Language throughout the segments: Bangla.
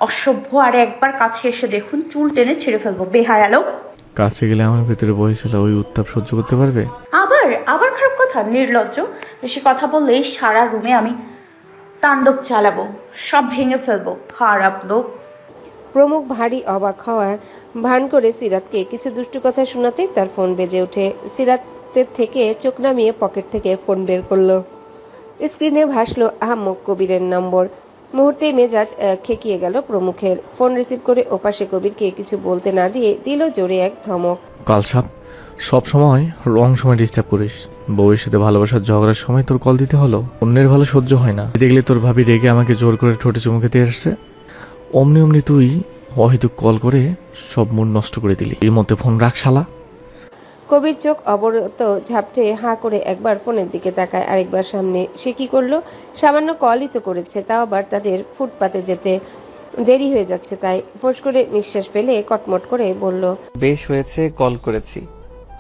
অসভ্য, আর একবার কাছে এসে দেখুন চুল টেনে ছিঁড়ে ফেলবো, বেহায়া লোক। কাছে গেলে আমার ভেতরে বয়েছিল, ওই উত্তাপ সহ্য করতে পারবে? আবার আবার খারাপ কথা, নির্লজ্জ। বেশি কথা বললেই সারা রুমে আমি তাণ্ডব চালাবো, সব ভেঙে ফেলবো, খারাপ লোক। প্রমুখ ভারী অবাক হওয়া ভান করে সিরাতকে কিছু দুষ্টু কথা শোনাতেই তার ফোন বেজে ওঠে। সিরাতের থেকে চোখ নামিয়ে পকেট থেকে ফোন বের করলো। স্ক্রিনে ভাসলো আহম্মক কবিরের নম্বর। মুহূর্তেই মেজাজ খেকিয়ে গেল প্রমুখের। ফোন রিসিভ করে ওপাশে কবিরকে কিছু বলতে না দিয়ে দিল জোরে এক ধমক। কালসাপ, সব সময় রং সময় ডিস্টার্ব করিস। বউয়ের সাথে ভালোবাসার ঝগড়ার সময় তোর কল দিতে হলো? অন্যের ভালো সহ্য হয় না দেখলে তোর ভাবি রেগে আমাকে জোর করে ঠোঁটে চুমু খেতে আসছে, অমনি অমনি তুই অহেতুক কল করে সব মুড নষ্ট করে দিলি। এর মধ্যে ফোন রাখ শালা। কবির চোখ অবরত ঝাপটে হাঁ করে একবার ফোনের দিকে তাকায়, আরেকবার সামনে। সে কি করলো? সামান্য কলই তো করেছে, তাও আবার তাদের ফুটপাতে যেতে দেরি হয়ে যাচ্ছে তাই। ফোঁস করে নিঃশ্বাস ফেলে কটমট করে বলল, বেশ হয়েছে কল করেছি,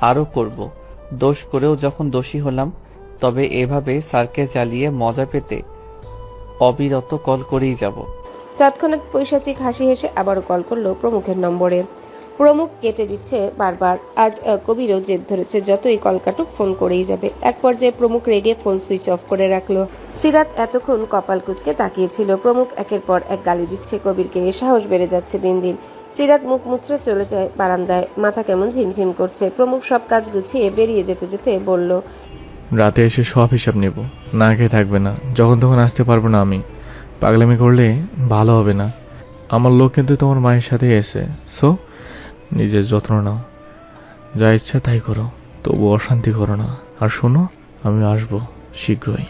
আরও করব। দোষ করেও যখন দোষী হলাম, তবে এভাবে স্যারকে জ্বালিয়ে মজা পেতে অবিরত কল করেই যাব। তৎক্ষণাৎ পৈশাচিক হাসি হেসে আবারও কল করলো প্রমুখের নম্বরে। প্রমুখ কেটে দিচ্ছে বারবার। আজ কবিরও জেদ ধরেছে, যতই কল কাটুক ফোন করেই যাবে। এক পর্যায়ে প্রমুখ রেগে ফোন সুইচ অফ করে রাখলো। সিরাত এতক্ষণ কপাল কুঁচকে তাকিয়েছিল। প্রমুখ একের পর এক গালি দিচ্ছে কবিরকে, সাহস বেড়ে যাচ্ছে দিন দিন। সিরাত মুখ মুচড়ে চলে যায় বারান্দায়, মাথা কেমন ঝিমঝিম করছে। প্রমুখ সব কাজ গুছিয়ে বেরিয়ে যেতে যেতে বলল, রাতে এসে সব হিসাব নেব, না খেয়ে থাকবে না, যখন তখন আসতে পারবো না আমি। পাগলামি করলে ভালো হবে না। আমার লোক কিন্তু তোমার মায়ের সাথে এসে, সো নিজের যত্ন নাও, যা ইচ্ছা তাই করো, তবু অশান্তি করো না। আর শোনো, আমি আসবো শীঘ্রই।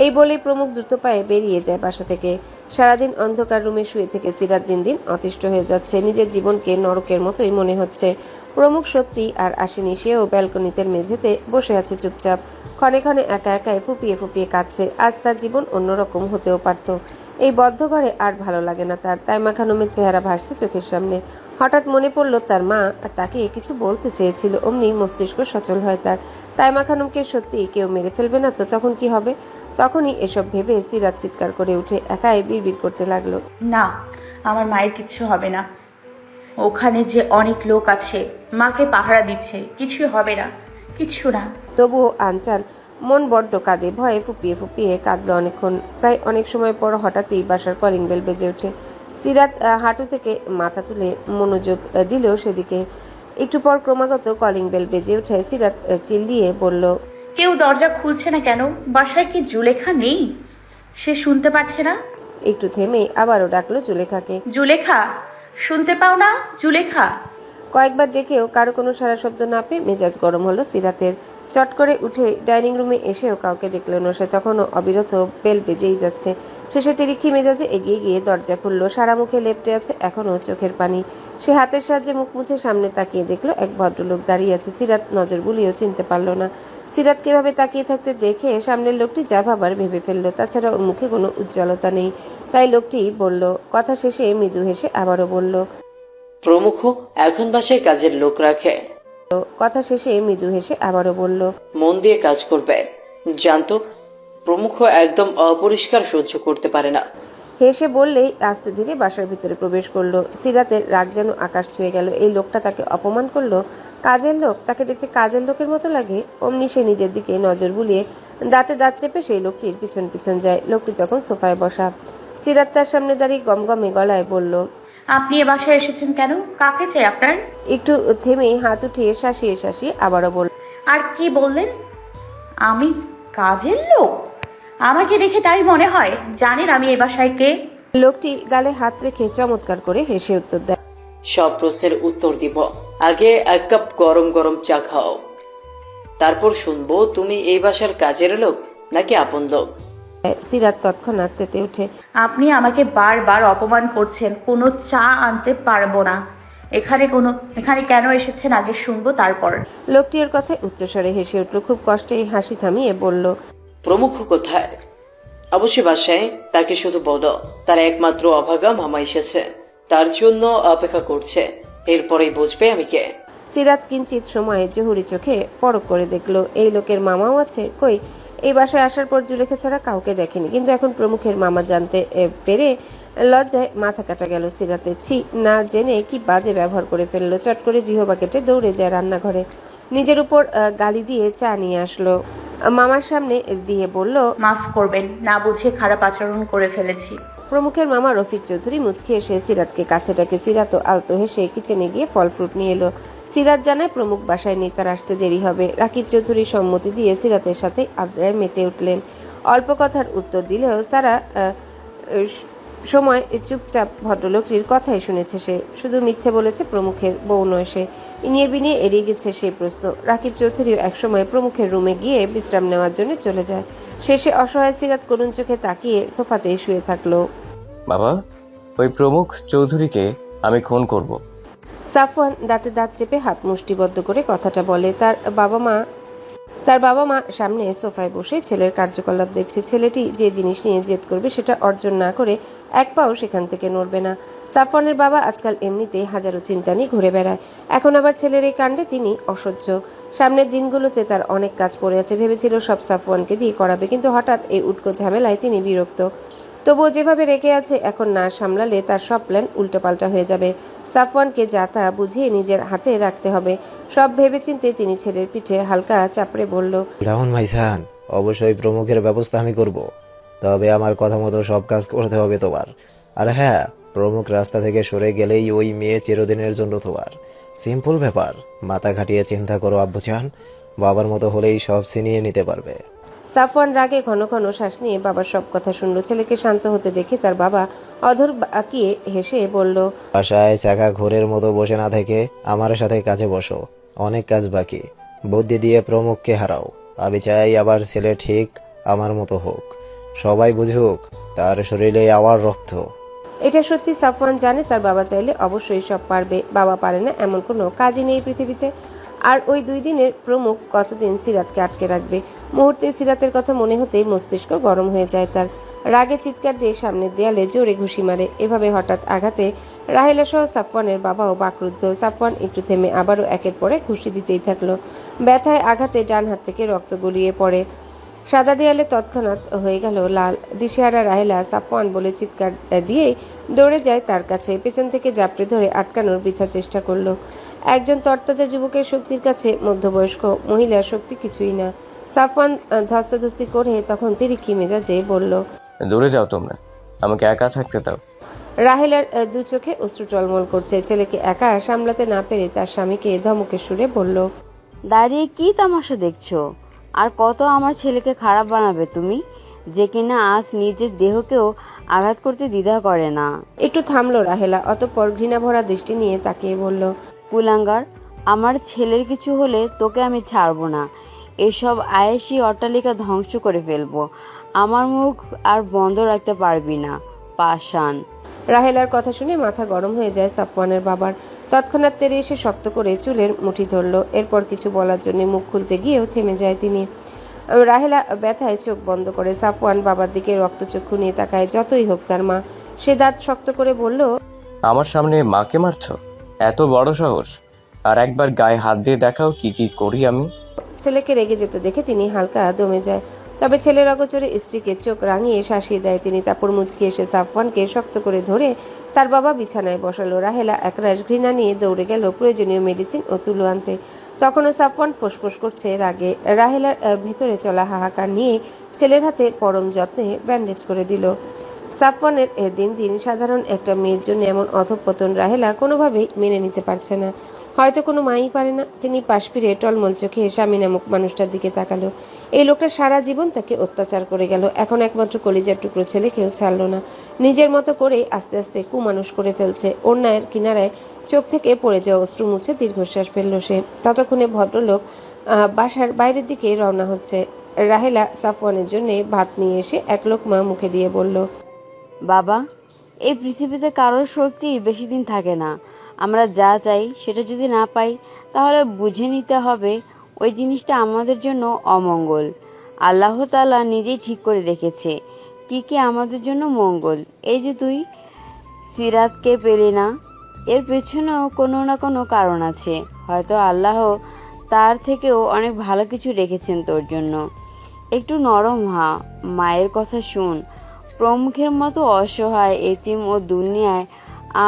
এই বলেই প্রমুখ দ্রুত পায়ে বেরিয়ে যায় বাসা থেকে। সারাদিন অন্ধকার রুমে শুয়ে থেকে সিরাত দিন দিন অতিষ্ঠ হয়ে যাচ্ছে। নিজের জীবনকে নরকের মতোই মনে হচ্ছে। প্রমুখ সত্যি আর আসেনি। সেও ব্যালকনিতে মেঝেতে বসে আছে চুপচাপ, ক্ষণে ক্ষণে একা একাই ফুপিয়ে ফুপিয়ে কাঁদছে। আজ তার জীবন অন্যরকম হতেও পারত। এই বদ্ধ ঘরে আর ভালো লাগে না তার। তাইমা খানমের চেহারা ভাসছে চোখের সামনে। হঠাৎ মনে পড়ল তার মা তাকে কিছু বলতে চেয়েছিল। অমনি মস্তিষ্ক সচল হয় তার। তাইমা খানমকে সত্যি কেউ মেরে ফেলবে না তো? তখন কি হবে? তখনই এসব ভেবে সিরাত চিৎকার করে উঠে একাই বিড়বিড় করতে লাগলো, না, আমার মায়ের কিচ্ছু হবে না। ওখানে যে অনেক লোক আছে, মাকে পাহারা দিচ্ছে, কিছু হবে না, কিছু না। তবুও আনচান মন বড্ড কাঁদে। ভয়ে ফুপিয়ে ফুপিয়ে কাঁদলো অনেকক্ষণ। প্রায় অনেক সময় পর হঠাৎই বাসার কলিং বেল বেজে ওঠে। সিরাত হাঁটু থেকে মাথা তুলে মনোযোগ দিলেও সেদিকে। একটু পর ক্রমাগত কলিং বেল বেজে ওঠে। সিরাত চিল্লিয়ে বলল, কেউ দরজা খুলছে না কেন? বাসায় কি জুলেখা নেই? সে শুনতে পাচ্ছে না? একটু থেমে আবারও ডাকলো জুলেখাকে। জুলেখা, শুনতে পাও না? জুলেখা। কয়েকবার ডেকেও কারো কোনো সারা শব্দ না পেয়ে মেজাজ গরম হলো সিরাতের। চট করে উঠে ডাইনিং রুমে এসেও কাউকে দেখল না সে। তখনও অবিরত বেল বেজেই যাচ্ছে। শেষে তিরিক্ষি মেজাজে এগিয়ে গিয়ে দরজা খুলল। সারা মুখে লেপ্টে আছে এখনও চোখের পানি। সে হাতের সাহায্যে মুখ মুছে সামনে তাকিয়ে দেখলো এক ভদ্রলোক দাঁড়িয়ে আছে। সিরাত নজর বুলিয়েও চিনতে পারল না। সিরাত কিভাবে তাকিয়ে থাকতে দেখে সামনের লোকটি যা ভাবার ভেবে ফেললো। তাছাড়া ওর মুখে কোনো উজ্জ্বলতা নেই। তাই লোকটি বলল। কথা শেষে মৃদু হেসে আবারও বলল, প্রমুখ এখন বাসায় কাজের লোক রাখে। কথা শেষে মৃদু হেসে আবারও বলল, মন দিয়ে কাজ করবে। জানতো প্রমুখ একদম অপরিষ্কার সহ্য করতে পারে না। হেসে বললেই আস্তে ধীরে বাসার ভিতরে প্রবেশ করলো। সিরাতের রাগ যেন আকাশ ছুঁয়ে গেল। এই লোকটা তাকে অপমান করলো। কাজের লোক, তাকে দেখতে কাজের লোকের মতো লাগে। অমনি সে নিজের দিকে নজর বুলিয়ে দাঁতে দাঁত চেপে সেই লোকটির পিছন পিছন যায়। লোকটি তখন সোফায় বসা। সিরাত তার সামনে দাঁড়িয়ে গমগমে গলায় বলল, আপনি এ বাসায় এসেছেন কেন? কাকে চাই আপনার? একটু থেমে হাত উঠিয়ে শাসিয়ে শাসিয়ে আবারও বলল, আর কি বললেন? আমি কাজের লোক? আমাকে দেখে তাই মনে হয়। জানেন আমি এ বাসায় কে? লোকটি গালে হাত রেখে চমৎকার করে হেসে উত্তর দেয়, সব প্রশ্নের উত্তর দিব, আগে এক কাপ গরম গরম চা খাও, তারপর শুনবো তুমি এই বাসার কাজের লোক নাকি আপন লোক। সিরাত তৎক্ষণাৎ তেতে উঠে, আপনি আমাকে বারবার অপমান করছেন। কোনো চা আনতে পারবো না। এখানে কেন এসেছেন আগে শুনবো, তারপর। লোকটি ওর কথায় উচ্চস্বরে হেসে উঠল। খুব কষ্টে হাসি থামিয়ে বলল, প্রমুখ কোথায়? অবশ্যই বাসায়। তাকে শুধু বলো তার একমাত্র অভাগা মামা এসেছে, তার জন্য অপেক্ষা করছে, এরপরেই বুঝবে আমি কে। সিরাত কিঞ্চিত সময়ে জহুরি চোখে পরখ করে দেখলো এই লোকের মামাও আছে। কই, এই বাসায় আসার পর জুলেখা ছাড়া কাউকে দেখেনি, কিন্তু এখন প্রমুখের মামা জানতে পেরে লজ্জায় মাথা কাটা গেল সিরাতে। ছি, না জেনে কি বাজে ব্যবহার করে ফেললো। চট করে জিহবা কেটে দৌড়ে যায় রান্নাঘরে, নিজের উপর গালি দিয়ে চা নিয়ে আসলো, মামার সামনে দিয়ে বলল, মাফ করবেন, না বুঝে খারাপ আচরণ করে ফেলেছি। প্রমুখের মামা রফিক চৌধুরী মুচকি এসে সিরাতকে কাছে ডাকে। সিরাতও আলতো হেসে কিচেনে গিয়ে ফল ফ্রুট নিয়ে এলো। সিরাত জানায় প্রমুখ বাসায় নেই, তার আসতে দেরি হবে। রাকিব চৌধুরী সম্মতি দিয়ে সিরাতের সাথে আড্ডায় মেতে উঠলেন। অল্প কথার উত্তর দিলেও সারা সময় চুপচাপ ভদ্রলোকটির কথাই শুনেছে সে। শুধু মিথ্যে বলেছে প্রমুখের বউ নয় সে। ইনিয়ে বিনিয়ে এড়িয়ে গেছে সেই প্রশ্ন। রাকিব চৌধুরীও একসময় প্রমুখের রুমে গিয়ে বিশ্রাম নেওয়ার জন্য চলে যায়। শেষে অসহায় সিরাত করুণ চোখে তাকিয়ে সোফাতেই শুয়ে থাকলো। বাবা, ওই প্রমুখ চৌধুরীকে আমি খুন করব। সাফওয়ান দাঁতে দাঁত চেপে হাত মুষ্টিবদ্ধ করে কথাটা বলে। তার বাবা মা সামনে সোফায় বসে ছেলের কার্যকলাপ দেখছে। ছেলেটি যে জিনিস নিয়ে জেদ করবে সেটা অর্জন না করে এক পাও সেখান থেকে নড়বে না। সাফওয়ানের বাবা আজকাল এমনিতেই হাজারো চিন্তা নিয়ে ঘুরে বেড়ায়, এখন আবার ছেলের এই কাণ্ডে তিনি অসহ্য। সামনের দিনগুলোতে তার অনেক কাজ পড়ে আছে, ভেবেছিল সব সাফওয়ানকে দিয়ে করাবে, কিন্তু হঠাৎ এই উটকো ঝামেলায় তিনি বিরক্ত। তবুও যেভাবে রেখে আছে, এখন না সামলালে তার সব প্ল্যান উল্টোপাল্টা হয়ে যাবে। সাফওয়ানকে যা তা বুঝিয়ে নিজের হাতে রাখতে হবে। সব ভেবেচিন্তে তিনি ছেলের পিঠে হালকা চাপড়ে বলল, রাহুল ভাইজান, অবশ্যই প্রমুখের ব্যবস্থা আমি করব, তবে আমার কথা মতো সব কাজ করতে হবে তোমার। আর হ্যাঁ, প্রমুখ রাস্তা থেকে সরে গেলেই ওই মেয়ে চিরদিনের জন্য তোমার। সিম্পল ব্যাপার, মাথা খাটিয়ে চিন্তা করো আব্বুজান, বাবার মতো হলেই সব ছিনিয়ে নিতে পারবে। সাফওয়ান রাগে ঘন ঘন শ্বাস নিয়ে বাবার সব কথা শুনল। ছেলেকে শান্ত হতে দেখে তার বাবা অধর বাঁকিয়ে হেসে বলল, বাসায় চাকা ঘোরের মতো বসে না থেকে আমার সাথে কাজে বসো, অনেক কাজ বাকি। বুদ্ধি দিয়ে প্রমুখকে হারাও। আমি চাই আবার ছেলে ঠিক আমার মতো হোক, সবাই বুঝুক তার শরীরে আমার রক্ত। এটা সত্যি সাফওয়ান জানে তার বাবা চাইলে অবশ্যই সব পারবে। বাবা পারে না এমন কোনো কাজই নেই পৃথিবীতে। আর ওই 2 দিনের প্রমুখ কতদিন সিরাতকে আটকে রাখবে? মুহূর্তে সিরাতের কথা মনে হতেই মস্তিষ্ক গরম হয়ে যায় তার। রাগে চিৎকার দিয়ে সামনের দেয়ালে জোরে ঘুষি মারে। এভাবে হঠাৎ আঘাতে রাহেলা সহ সাফওয়ানের বাবাও বাকরুদ্ধ। সাফওয়ান একটু থেমে আবারও একের পর এক ঘুষি দিতেই থাকলো। ব্যথায় আঘাতে ডান হাত থেকে রক্ত গড়িয়ে পড়ে। সাদা দেয়ালে তৎক্ষণাৎ হয়ে গেল লাল। দিশেহারা রাহেলা সাফওয়ান বলে চিৎকার দিয়েই দৌড়ে যায় তার কাছে। পেছন থেকে জাপটে ধরে আটকানোর বৃথা চেষ্টা করলো। একজন তরতাজা যুবকের শক্তির কাছে মধ্যবয়স্ক মহিলার শক্তি কিছুই না। সাফওয়ান ধস্তাধস্তি করে তখন তিরিক্ষি মেজাজে বলল, দূরে যাও তোমরা, আমাকে একা থাকতে দাও। রাহেলার 2 চোখে অশ্রু টলমল করছে। ছেলেকে একা সামলাতে না পেরে তার স্বামীকে ধমকের সুরে বলল, দাঁড়িয়ে কি তামাশা দেখছো? আর কত আমার ছেলেকে খারাপ বানাবে তুমি, যে কিনা আজ নিজের দেহকেও আঘাত করতে দ্বিধা করে না। একটু থামলো রাহেলা, অতঃপর ঘৃণা ভরা দৃষ্টি নিয়ে তাকিয়ে বলল, কুলাঙ্গার, আমার ছেলের কিছু হলে তোকে আমি ছাড়বো না। এসব আয়েশি অট্টালিকা ধ্বংস করে ফেলবো। আমার মুখ আর বন্ধ রাখতে পারবি না, পাষাণ। রাহেলার কথা শুনে মাথা গরম হয়ে যায় সাফওয়ানের বাবার। তৎক্ষণাৎ তেরে এসে শক্ত করে চুলের মুঠি ধরল। এরপর কিছু বলার জন্য মুখ খুলতে গিয়েও থেমে যায় তিনি। রাহেলা ব্যথায় চোখ বন্ধ করে। সাফওয়ান বাবার দিকে রক্তচক্ষু নিয়ে তাকায়। যতই হোক তার মা। সে দাঁত শক্ত করে বলল, আমার সামনে মাকে মারছো? এত বড় সাহস! আর একবার গায়ে হাত দিয়ে দেখাও কি কি করি আমি। ছেলেকে রেগে যেতে দেখে তিনি হালকা দমে যায়। তবে ছেলের অগোচরে স্ত্রীকে চোখ রাঙিয়ে শাসিয়ে দেয় তিনি। তারপর মুচকি এসে সাফওয়ানকে শক্ত করে ধরে তার বাবা বিছানায় বসালো। রাহেলা একরাশ ঘৃণা নিয়ে দৌড়ে গেল প্রয়োজনীয় মেডিসিন ও তুলো আনতে। তখনও সাফওয়ান ফোঁসফোঁস করছে রাগে। রাহেলার ভেতরে চলা হাহাকার নিয়ে ছেলের হাতে পরম যত্নে ব্যান্ডেজ করে দিল। সাফওয়ানের দিন দিন সাধারণ একটা মেয়ের জন্য এমন অধঃপতন রাহেলা কোনোভাবেই মেনে নিতে পারছে না। হয়তো কোনো মাই পারে না। তিনি পাশ ফিরে টলমল চোখে স্বামী নামক মানুষটার দিকে তাকালো। এই লোকটা সারা জীবন তাকে অত্যাচার করে গেল, এখন একমাত্র কলিজার টুকরো ছেলেকেও ছাড়লো না। নিজের মতো করে আস্তে আস্তে কুমানুষ করে ফেলছে। অন্যায়ের কিনারায় চোখ থেকে পড়ে যাওয়া অশ্রু মুছে দীর্ঘশ্বাস ফেলল সে। ততক্ষণে ভদ্রলোক বাসার বাইরের দিকে রওনা হচ্ছে। রাহেলা সাফওয়ানের জন্য ভাত নিয়ে এসে এক লোকমা মুখে দিয়ে বলল, বাবা, এই পৃথিবীতে কারোর শক্তি বেশি দিন থাকে না। আমরা যা চাই সেটা যদি না পাই, তাহলে বুঝে নিতে হবে ওই জিনিসটা আমাদের জন্য অমঙ্গল। আল্লাহ তাআলা নিজেই ঠিক করে রেখেছে কি কি আমাদের জন্য মঙ্গল। এই যে তুই সিরাতকে পেলি না, এর পেছনেও কোনো না কোনো কারণ আছে। হয়তো আল্লাহ তার থেকেও অনেক ভালো কিছু রেখেছেন তোর জন্য। একটু নরম হা, মায়ের কথা শুন। প্রমুখের মতো অসহায় এতিম ও দুনিয়ায়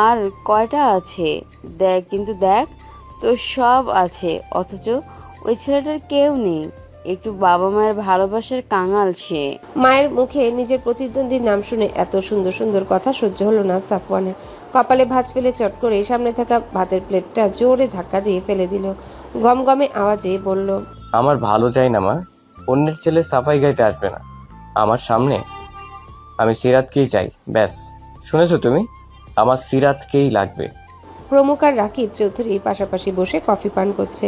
আর কয়টা আছে? দেখ, কিন্তু দেখ, তোর সব আছে অথচ ওই ছেলেটার কেউ নেই। একটু বাবা মায়ের ভালোবাসার কাঙাল সে। মায়ের মুখে নিজের প্রতিদ্বন্দ্বীর নাম শুনে এত সুন্দর সুন্দর কথা সহ্য হলো না সাফওয়ানের। কপালে ভাঁজ ফেলে চট করে সামনে থাকা ভাতের প্লেটটা জোরে ধাক্কা দিয়ে ফেলে দিল। গমগমে আওয়াজে বলল, আমার ভালো চাই না মা, অন্যের ছেলে সাফাই গাইতে আসবে না আমার সামনে। আমি সিরাতকেই চাই, ব্যাস। শুনেছো তুমি? আমার সিরাতকেই লাগবে। প্রমুখ আর রাকিব চৌধুরী পাশাপাশি বসে কফি পান করছে।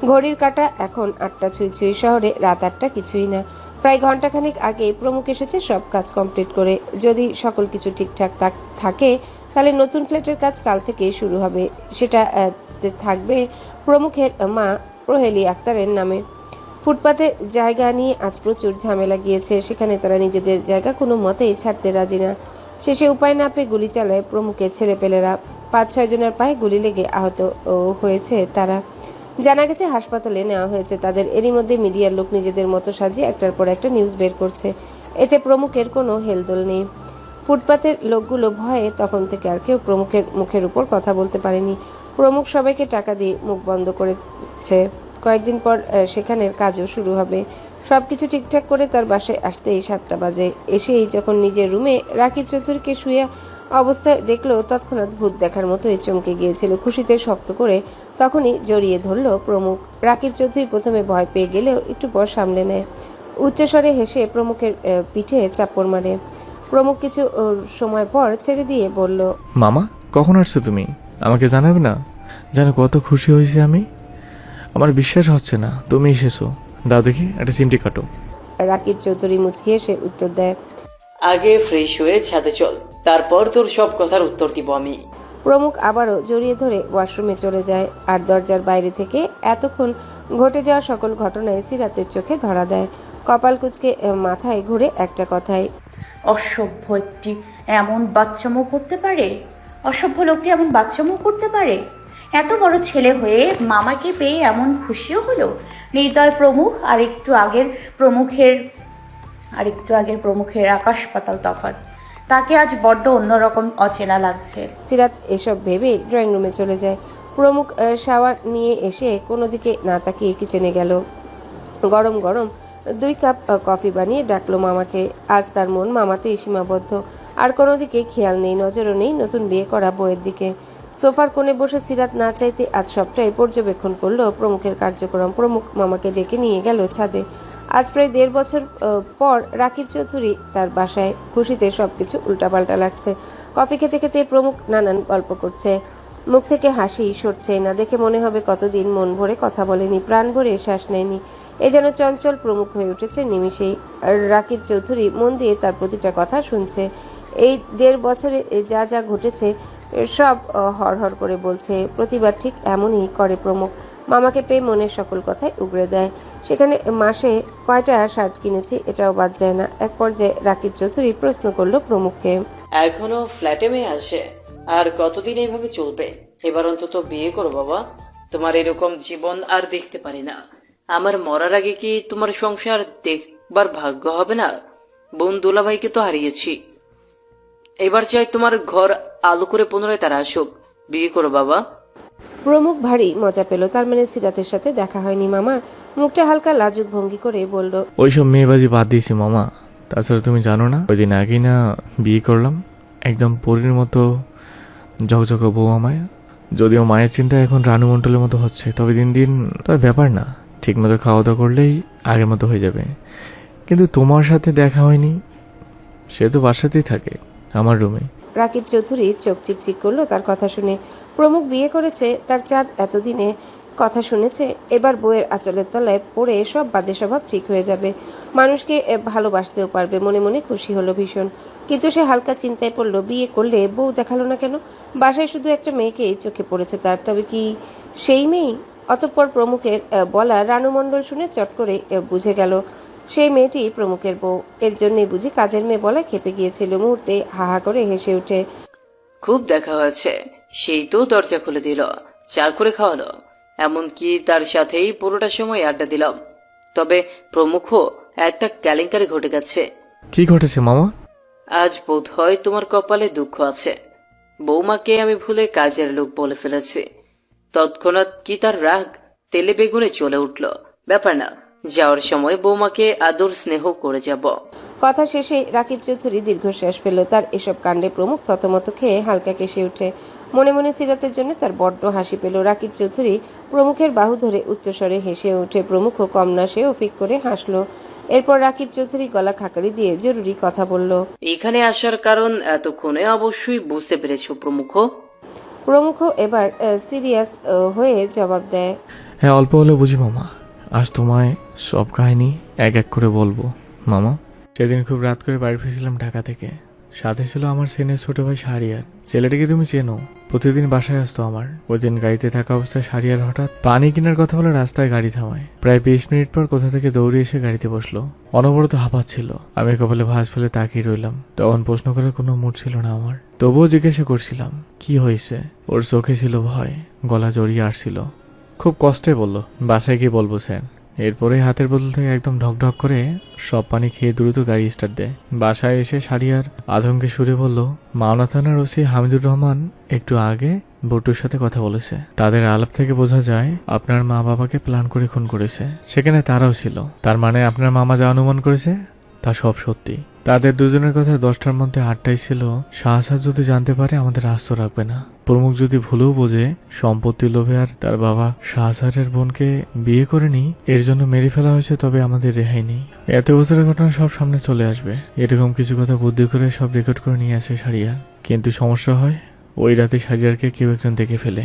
ঘড়ির কাঁটা এখন 8টা ছুঁই ছুঁই, শহরে রাত 8টা কিছুই না। প্রায় ঘন্টাখানেক আগে প্রমুখ এসেছে সব কাজ কমপ্লিট করে। যদি সকল কিছু ঠিকঠাক থাকে তাহলে নতুন ফ্ল্যাটের কাজ কাল থেকে শুরু হবে। সেটা থাকবে প্রমুখের মা প্রহেলি আক্তারের নামে। ফুটপাতে জায়গা নিয়ে আজ প্রচুর ঝামেলা গিয়েছে, সেখানে তারা নিজেদের জায়গা কোনো মতেই ছাড়তে রাজি না। শেষে উপায় না পেয়ে গুলি চালায় প্রমুখের ছেলেপেলেরা। 5-6 জনের পায়ে গুলি লেগে আহত হয়েছে তারা। জানা গেছে হাসপাতালে নেওয়া হয়েছে তাদের। এরই মধ্যে মিডিয়ার লোক নিজেদের মতো সাজিয়ে একটার পর একটা নিউজ বের করছে। এতে প্রমুখের কোনো হেলদোল নেই। ফুটপাতের লোকগুলো ভয়ে তখন থেকে আর কেউ প্রমুখের মুখের উপর কথা বলতে পারেনি। প্রমুখ সবাইকে টাকা দিয়ে মুখ বন্ধ করেছে। কয়েকদিন পর সেখানের কাজও শুরু হবে। সবকিছু ঠিকঠাক করে তার বাসায় আসতেই 7টা বাজে। এসেই যখন নিজের রুমে রাকিব চৌধুরীকে শুয়ে অবস্থায় দেখলো, তৎক্ষণাৎ ভূত দেখার মতোই চমকে গিয়েছিল। খুশিতে শক্ত করে তখনই জড়িয়ে ধরল প্রমুখ। রাকিব চৌধুরী প্রথমে ভয় পেয়ে গেলেও একটু পর সামলে নেয়। উচ্চস্বরে হেসে প্রমুখের পিঠে চাপড় মারে। প্রমুখ কিছু সময় পর ছেড়ে দিয়ে বলল, মামা, কখন আসছো তুমি? আমাকে জানাবে না? জানো কত খুশি হয়েছি আমি। আমার বিশ্বাস হচ্ছে না তুমি এসেছো। দাও দেখি একটা সিমটি কাটো। রাকিব চৌধুরী মুচকি এসে উত্তর দেয়, আগে ফ্রেশ হয়ে ছাদে চল, তারপর তোর সব কথার উত্তর দিব আমি। প্রমুখ আবারও জড়িয়ে ধরে ওয়াশরুমে চলে যায়। আর দরজার বাইরে থেকে এতক্ষণ ঘটে যাওয়া সকল ঘটনায় সিরাতের চোখে ধরা দেয়। কপাল কুঁচকে মাথায় ঘুরে একটা কথাই, অসভ্য একটি এমন বাচ্চামো করতে পারে? অসভ্য লোকটি এমন বাচ্চামো করতে পারে? এত বড় ছেলে হয়ে মামাকে পেয়ে এমন খুশিও হলো? নির্দয় প্রমুখ আর একটু আগের প্রমুখের আকাশ পাতাল তফাৎ। তাকে আজ বড্ড অন্যরকম অচেনা লাগছে। সিরাত এসব ভেবে ড্রয়িং রুমে চলে যায়। প্রমুখ শাওয়ার নিয়ে এসে কোনো দিকে না তাকিয়ে কিচেনে গেল। গরম গরম 2 কাপ কফি বানিয়ে ডাকলো মামাকে। আজ তার মন মামাতেই সীমাবদ্ধ, আর কোনো দিকে খেয়াল নেই, নজরও নেই নতুন বিয়ে করা বউয়ের দিকে। সোফার কোণে বসে সিরাত না চাইতে আজ সবটাই পর্যবেক্ষণ করলো প্রমুখের কার্যক্রম। প্রমুখ মামাকে ডেকে নিয়ে গেল ছাদে। আজ প্রায় 1.5 বছর পর রাকিব চৌধুরী তার বাসায়। খুশিতে সবকিছু উল্টাপাল্টা লাগছে। কফি খেতে খেতে প্রমুখ নানান গল্প করছে। মুখ থেকে হাসি সরছে না, দেখে মনে হবে কতদিন মন ভরে কথা বলেনি, প্রাণ ভরে শ্বাস নেয়নি। এ যেন চঞ্চল প্রমুখ হয়ে উঠেছে নিমিষেই। আর রাকিব চৌধুরী মন দিয়ে তার প্রতিটা কথা শুনছে। এই 1.5 বছরে যা যা ঘটেছে সব হড়হড় করে বলছে। প্রতিবার ঠিক এমনই করে প্রমুখ। মামাকে পেয়ে মনের সকল কথাই উগড়ে দেয়। সেখানে মাসে কয়টা শার্ট কিনেছি এটাও বাদ যায় না। এক পর্যায়ে রাকিব চৌধুরী প্রশ্ন করলো প্রমুখকে, এখনো ফ্ল্যাটে মেয়ে আসে? আর কতদিন এইভাবে চলবে? এবার অন্তত বিয়ে করো বাবা, তোমার এরকম জীবন আর দেখতে পারি না। আমার মরার আগে কি তোমার সংসার দেখবার ভাগ্য হবে না? বোন দুলাভাইকে তো হারিয়েছি, এবার চাই তোমার ঘর আলো করে পুনরায় তারা আসুক। বিয়ে করো বাবা। প্রমুখ ভারী মজা পেল। তার মানে সিরাতের সাথে দেখা হয়নি মামার। মুখটা হালকা লাজুক ভঙ্গি করে বলল, ওইসব মেয়েবাজি বাদ দিয়েছি মামা। তাছাড়া তুমি জানো না, ওই দিন আগেই না বিয়ে করলাম। একদম পরীর মতো ঝকঝক বউ আমায়। যদিও মায়ের চিন্তা এখন রানু মণ্ডলের মতো হচ্ছে, তবে দিন দিন তবে ব্যাপার না, ঠিক মতো খাওয়া দাওয়া করলেই আগের মতো হয়ে যাবে। কিন্তু তোমার সাথে দেখা হয়নি, সে তো বাসাতেই থাকে আমার রুমে। রাকিব চৌধুরী চোখ চিকচিক করলো তার কথা শুনে। প্রমুখ বিয়ে করেছে, তার চাঁদ এতদিনে কথা শুনেছে। এবার বউয়ের আঁচলের তলায় পড়ে সব বাজে স্বভাব ঠিক হয়ে যাবে, মানুষকে ভালোবাসতেও পারবে। মনে মনে খুশি হলো ভীষণ। কিন্তু সে হালকা চিন্তায় পড়লো, বিয়ে করলে বউ দেখালো না কেন? বাসায় শুধু একটা মেয়েকেই চোখে পড়েছে তার, তবে কি সেই মেয়েই? অতঃপর প্রমুখের বলা রানু মণ্ডল শুনে চট করে বুঝে গেল সেই মেয়েটি প্রমুখের বউ। এর জন্যই বুঝি কাজের মেয়ে বলা খেপে গিয়েছিল। মুহূর্তে হাহা করে হেসে উঠে, খুব দেখা হয়েছে, সেই তো দরজা খুলে দিল, চা করে খাওয়ালো, এমনকি তার সাথেই পুরোটা সময় আড্ডা দিলাম। তবে প্রমুখ একটা কেলেঙ্কারি ঘটে গেছে। কি ঘটেছে মামা? আজ বোধ হয় তোমার কপালে দুঃখ আছে। বৌমাকে আমি ভুলে কাজের লোক বলে ফেলেছি। তৎক্ষণাৎ কি তার রাগ তেলে বেগুনে চলে উঠল। ব্যাপার না, যাওয়ার সময় বৌমাকে আদর স্নেহ করে যাব। কথা শেষে রাকিব চৌধুরী দীর্ঘশ্বাস ফেলল। তার এসব কাণ্ডে প্রমুখ থতমত খেয়ে হালকা কেসে ওঠে। মনে মনে সিরাতের জন্য তার বড্ড হাসি পেল। রাকিব চৌধুরী প্রমুখের বাহু ধরে উচ্চস্বরে হেসে ওঠে। প্রমুখও কম না, সেও ফিক করে হাসলো। এরপর রাকিব চৌধুরী গলা খাকারি দিয়ে জরুরি কথা বলল। এখানে আসার কারণ এতক্ষণে অবশ্যই বুঝতে পেরেছো প্রমুখ। প্রমুখ এবার সিরিয়াস হয়ে জবাব দেয়। হ্যাঁ, অল্প হলে বুঝি মামা। আজ তোমায় সব কাহিনী এক এক করে বলবো মামা। সেদিন খুব রাত করে বাড়ি ফিরছিলাম ঢাকা থেকে। সাথে ছিল আমার সেনের ছোট ভাই শাহরিয়ার। ছেলেটিকে তুমি চেনো, প্রতিদিন বাসায় আসতো আমার। ওই দিন গাড়িতে থাকা অবস্থায় শাহরিয়ার হঠাৎ পানি কেনার কথা বলে রাস্তায় গাড়ি থামায়। প্রায় 20 মিনিট পর কোথা থেকে দৌড়ে এসে গাড়িতে বসলো। অনবরত হাঁপাচ্ছিল। আমি কপালে ভাঁজ ফেলে তাকিয়ে রইলাম। তখন প্রশ্ন করার কোনো মুড ছিল না আমার। তবুও জিজ্ঞাসা করছিলাম কি হয়েছে। ওর চোখে ছিল ভয়, গলা জড়িয়ে আসছিল। খুব কষ্টে বলল বাসায় গিয়ে বলবো স্যার। এরপরে হাতের বোতল থেকে একদম ঢকঢক করে সব পানি খেয়ে দ্রুত গাড়ি স্টার্ট দেয়। বাসায় এসে শাহরিয়ার আতঙ্কে সুরে বলল, মাওনা থানার ওসি হামিদুর রহমান একটু আগে বটুর সাথে কথা বলেছে। তাদের আলাপ থেকে বোঝা যায় আপনার মা বাবাকে প্ল্যান করে খুন করেছে। সেখানে তারাও ছিল। তার মানে আপনার মামা যা অনুমান করেছে তা সব সত্যি। তাদের দুজনের কথা 10টার মধ্যে 8টাই ছিল। শাহজাদ যদি জানতে পারে আমাদের আস্ত রাখবে না। প্রমুখ যদি ভুলেও বোঝে সম্পত্তি লোভে আর তার বাবা শাহজাদের বোনকে বিয়ে করেনি, এর জন্য মেরে ফেলা হয়েছে, তবে আমাদের রেহাই নেই। এত বছরের ঘটনা সব সামনে চলে আসবে। এরকম কিছু কথা বুদ্ধি করে সব রেকর্ড করে নিয়ে আসে শাহরিয়ার। কিন্তু সমস্যা হয় ওই রাতে শাহরিয়ারকে কেউ একজন দেখে ফেলে।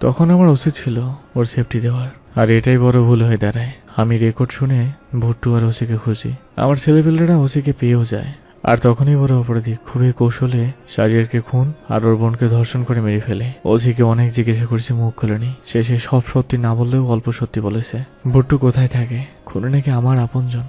তখন আমার উচিত ছিল ওর সেফটি দেওয়ার, আর এটাই বড় ভুল হয়ে দাঁড়ায়। আমি রেকর্ড শুনে ভুট্টু আর ওসিকে খুঁজি। আমার ছেলেপেলেরা ওসিকে পেয়েও যায়। আর তখনই বড় অপরাধী খুবই কৌশলে শাহরিয়ারকে খুন আর ওর বোনকে ধর্ষণ করে মেরে ফেলে। ওসিকে অনেক জিজ্ঞাসা করেছে, মুখ খোলেনি। শেষে সব সত্যি না বললেও অল্প সত্যি বলেছে। ভুট্টু কোথায় থাকে, খুনি নাকি আমার আপনজন।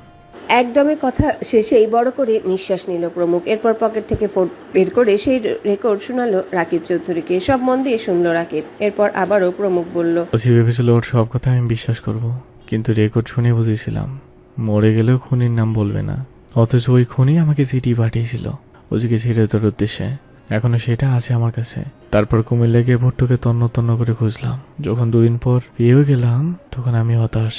একদমে কথা শেষেই বড় করে নিঃশ্বাস নিল প্রমুখ। এরপর পকেট থেকে ফোন বের করে সেই রেকর্ড শোনালো রাকিব চৌধুরীকে। সব মন দিয়ে শুনলো রাকিব। এরপর আবারও প্রমুখ বলল, ওসি ভেবেছিল ওর সব কথা আমি বিশ্বাস করব, কিন্তু রেকর্ড শুনে বুঝেছিলাম মরে গেলেও খুনির নাম বলবে না। অথচ ওই খুনি আমাকে চিঠি পাঠিয়েছিল ওদিকে ছেড়ে তোর উদ্দেশ্যে। এখনো সেটা আছে আমার কাছে। তারপর কুমিল্লা গিয়ে ভুট্টুকে তন্ন তন্ন করে খুঁজলাম। যখন 2 দিন পর পেয়েও গেলাম, তখন আমি হতাশ।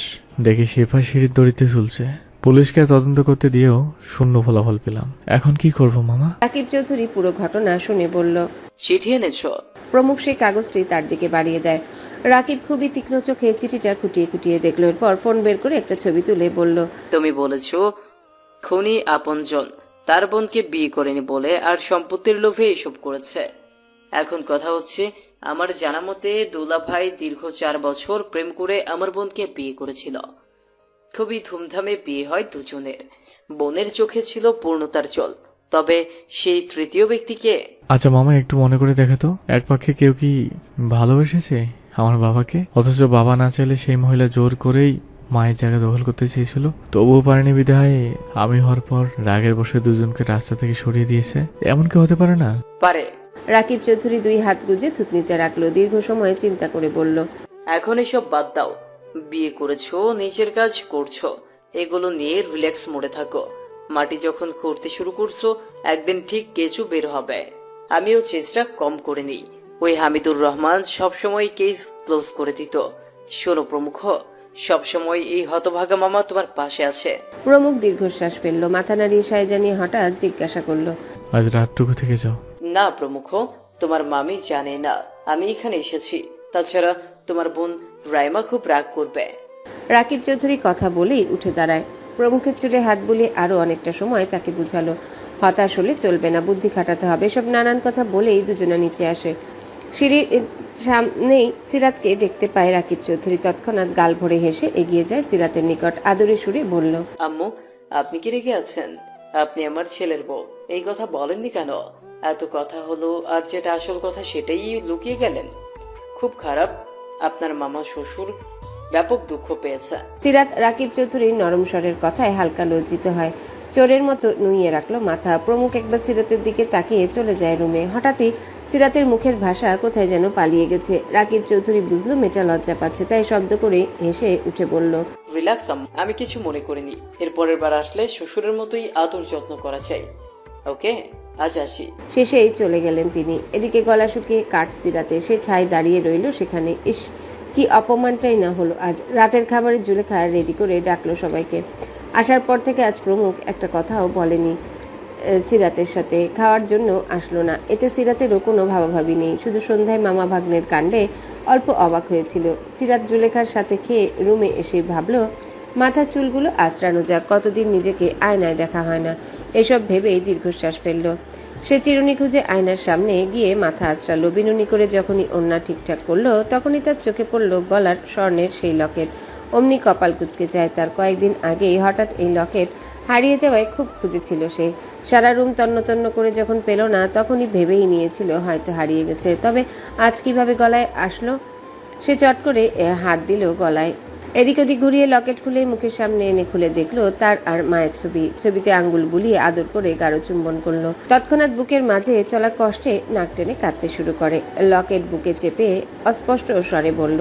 দেখি সেপা সিঁড়ির দড়িতে ঝুলছে। পুলিশকে তদন্ত করতে দিয়েও শূন্য ফলাফল পেলাম। এখন কি করব মামা? রাকিব চৌধুরী পুরো ঘটনা শুনে বলল। চিঠি এনেছো? প্রমুখ সেই কাগজটি তার দিকে বাড়িয়ে দেয়। রাকিব খুবই তীক্ষ্ণ চোখে চিঠিটা খুঁটিয়ে খুঁটিয়ে দেখলো। এরপর ফোন বের করে একটা ছবি তুলে বলল, তুমি বলেছো খুনি আপনজন, তার বোনকে বিয়ে করেনি বলে আর সম্পত্তির লোভে এসব করেছে। এখন কথা হচ্ছে, আমার জানা মতে দুলা ভাই দীর্ঘ 4 বছর প্রেম করে আমার বোনকে বিয়ে করেছিল। খুবই ধুমধামে বিয়ে হয় দুজনের। বোনের চোখে ছিল পূর্ণতার জল। তবে সেই তৃতীয় ব্যক্তিকে? আচ্ছা মামা, একটু মনে করে দেখে তো, এক পক্ষে কেউ কি ভালোবেসেছে আমার বাবাকে? অথচ বাবা না চাইলে সেই মহিলা জোর করেই মায়ের জায়গা দখল করতে চেয়েছিল, তবুও পারেনি বিধায় আমি হওয়ার পর রাগের বসে দুজনকে রাস্তা থেকে সরিয়ে দিয়েছে। এমন কি হতে পারে না? পারে। রাকিব চৌধুরী 2 হাত গুজে থুতনিতে রাখলো। দীর্ঘ সময় চিন্তা করে বলল, এখন এসব বাদ দাও। বিয়ে করেছো, নিজের কাজ করছো, এগুলো নিয়ে রিল্যাক্স মোডে থাকো। মাটি যখন খুঁড়তে শুরু করছো, একদিন ঠিক কেঁচু বের হবে। আমিও চেষ্টা কম করিনি। ওই হামিদুর রহমান সবসময় কেস ক্লোজ করে দিত। শোনো প্রমুখ, সবসময় এই হতভাগা মামা তোমার পাশে আছে। প্রমুখ দীর্ঘশ্বাস ফেললো। মাথা নাড়িয়ে সাইজানি হঠাৎ জিজ্ঞাসা করলো, আজ রাতটুকু থেকে যাও। না প্রমুখ, তোমার মামি জানে না আমি এখানে এসেছি। তাছাড়া তোমার বোন রাইমা খুব রাগ করবে। রাকিব চৌধুরী কথা বলেই উঠে দাঁড়ায়। প্রমুখের চুলে হাত বুলিয়ে আরো অনেকটা সময় তাকে বুঝালো, হতাশ হলে চলবে না, বুদ্ধি খাটাতে হবে। সব নানান কথা বলেই দুজনে নিচে আসে। সিঁড়ির সামনেই সিরাতকে দেখতে পায় রাকিব চৌধুরী। তৎক্ষণাৎ গাল ভরে হেসে এগিয়ে যায় সিরাতের নিকট। আদরে সুরে বলল, আম্মু, আপনি কি রেগে আছেন? আপনি আমার ছেলের বউ, এই কথা বলেননি কেন? এত কথা হলো আর যেটা আসল কথা সেটাই লুকিয়ে গেলেন। খুব খারাপ। আপনার মামা শ্বশুর ব্যাপক দুঃখ পেয়েছে। সিরাত রাকিব চৌধুরীর নরম স্বরের কথায় হালকা লজ্জিত হয়। চোরের মতো নুইয়ে রাখলো মাথা। প্রমুখ একবার সিরাতের দিকে তাকিয়ে চলে যায় রুমে। হঠাৎই সিরাতের মুখের ভাষা কোথায় যেন পালিয়ে গেছে। রাকিব চৌধুরী বুঝলো মেয়েটা লজ্জা পাচ্ছে, তাই শব্দ করে হেসে উঠে বলল, রিল্যাক্স আমি কিছু মনে করিনি। এর পরের বার আসলে শ্বশুরের মতোই আদর যত্ন করা চাই। ওকে, আজ আসি। শেষেই চলে গেলেন তিনি। এদিকে গলা শুকিয়ে কাঠ সিরাতে, সে ঠায় দাঁড়িয়ে রইল সেখানে। ইস, কি অপমানটাই না হলো আজ। রাতের খাবারের জুলেখা রেডি করে ডাকলো সবাইকে। আসার পর থেকে আজ প্রমুখ একটা কথাও বলেনি সিরাতের সাথে, খাওয়ার জন্য আসলো না। এতে সিরাতেরও কোনো ভাবাভাবি নেই, শুধু সন্ধ্যায় মামা ভাগ্নের কাণ্ডে অল্প অবাক হয়েছিল। সিরাত জুলেখার সাথে খেয়ে রুমে এসে ভাবলো মাথার চুলগুলো আঁচড়ানো যাক, কতদিন নিজেকে আয়নায় দেখা হয় না। এসব ভেবেই দীর্ঘশ্বাস ফেলল। সে চিরুনি খুঁজে আয়নার সামনে গিয়ে মাথা আঁচড়ালো। বিনুনি করে যখনই ওড়না ঠিকঠাক করলো, তখনই তার চোখে পড়ল গলার স্বর্ণের সেই লকেট। অমনি কপাল কুঁচকে যায় তার। কয়েকদিন আগেই হঠাৎ এই লকেট হারিয়ে যাওয়ায় খুব খুঁজেছিল সে। সারা রুম তন্ন তন্ন করে যখন পেল না, তখনই ভেবেই নিয়েছিল হয়তো হারিয়ে গেছে। তবে আজ কিভাবে গলায় আসলো? সে চট করে হাত দিল গলায়। এদিক ওদিক ঘুরিয়ে লকেট খুলে মুখের সামনে এনে খুলে দেখলো তার আর মায়ের ছবি। ছবিতে আঙ্গুল বুলিয়ে আদর করে গাঢ় চুম্বন করলো। তৎক্ষণাৎ বুকের মাঝে চলা কষ্টে নাক টেনে কাঁদতে শুরু করে। লকেট বুকে চেপে অস্পষ্ট স্বরে বলল,